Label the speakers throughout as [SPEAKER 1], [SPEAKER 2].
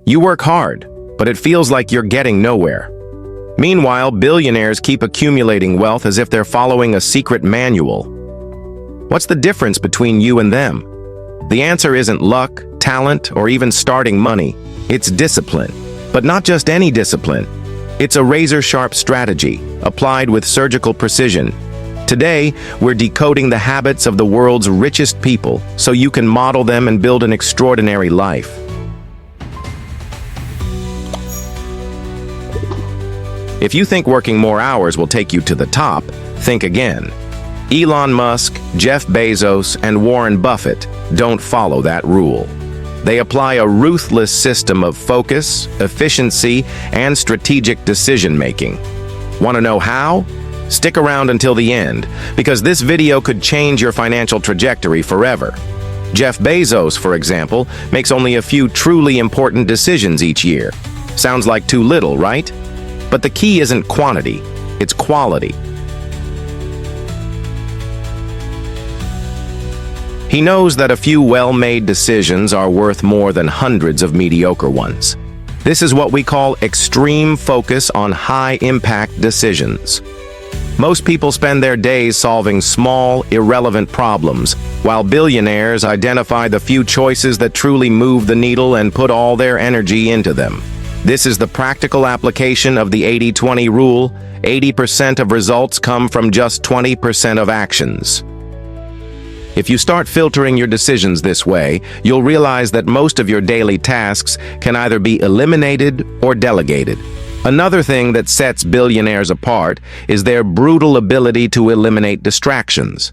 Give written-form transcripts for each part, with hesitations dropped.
[SPEAKER 1] You work hard, but it feels like you're getting nowhere. Meanwhile, billionaires keep accumulating wealth as if they're following a secret manual. What's the difference between you and them? The answer isn't luck, talent, or even starting money. It's discipline. But not just any discipline. It's a razor-sharp strategy, applied with surgical precision. Today, we're decoding the habits of the world's richest people so you can model them and build an extraordinary life. If you think working more hours will take you to the top, think again. Elon Musk, Jeff Bezos, and Warren Buffett don't follow that rule. They apply a ruthless system of focus, efficiency, and strategic decision-making. Want to know how? Stick around until the end, because this video could change your financial trajectory forever. Jeff Bezos, for example, makes only a few truly important decisions each year. Sounds like too little, right? But the key isn't quantity, it's quality. He knows that a few well-made decisions are worth more than hundreds of mediocre ones. This is what we call extreme focus on high-impact decisions. Most people spend their days solving small, irrelevant problems, while billionaires identify the few choices that truly move the needle and put all their energy into them. This is the practical application of the 80-20 rule. 80% of results come from just 20% of actions. If you start filtering your decisions this way, you'll realize that most of your daily tasks can either be eliminated or delegated. Another thing that sets billionaires apart is their brutal ability to eliminate distractions.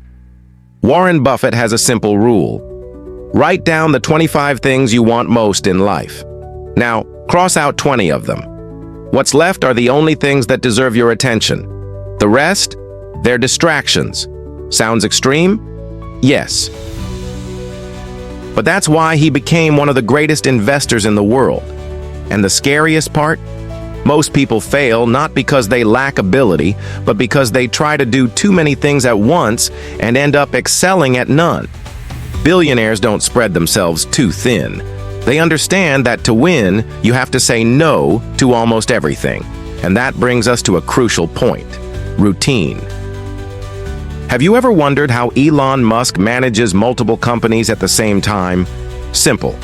[SPEAKER 1] Warren Buffett has a simple rule. Write down the 25 things you want most in life. Now, cross out 20 of them. What's left are the only things that deserve your attention. The rest? They're distractions. Sounds extreme? Yes. But that's why he became one of the greatest investors in the world. And the scariest part? Most people fail not because they lack ability, but because they try to do too many things at once and end up excelling at none. Billionaires don't spread themselves too thin. They understand that to win, you have to say no to almost everything. And that brings us to a crucial point: routine. Have you ever wondered how Elon Musk manages multiple companies at the same time? Simple.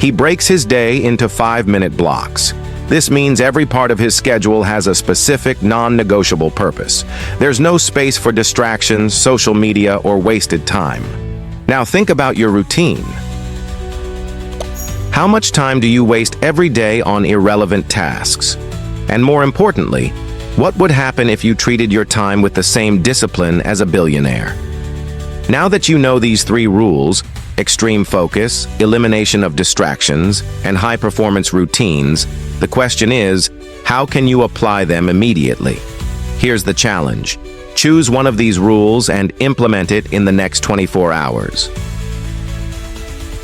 [SPEAKER 1] He breaks his day into 5-minute blocks. This means every part of his schedule has a specific, non-negotiable purpose. There's no space for distractions, social media, or wasted time. Now think about your routine. How much time do you waste every day on irrelevant tasks? And more importantly, what would happen if you treated your time with the same discipline as a billionaire? Now that you know these 3 rules, extreme focus, elimination of distractions, and high-performance routines, the question is, how can you apply them immediately? Here's the challenge. Choose one of these rules and implement it in the next 24 hours.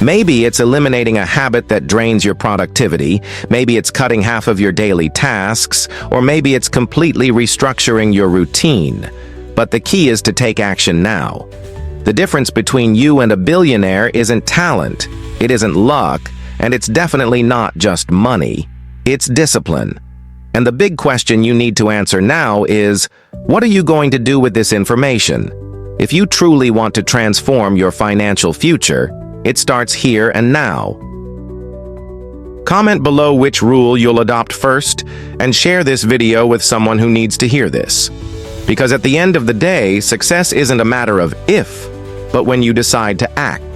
[SPEAKER 1] Maybe it's eliminating a habit that drains your productivity, maybe it's cutting half of your daily tasks, or maybe it's completely restructuring your routine. But the key is to take action now. The difference between you and a billionaire isn't talent, it isn't luck, and it's definitely not just money. It's discipline. And the big question you need to answer now is, what are you going to do with this information? If you truly want to transform your financial future, it starts here and now. Comment below which rule you'll adopt first, and share this video with someone who needs to hear this. Because at the end of the day, success isn't a matter of if, but when you decide to act.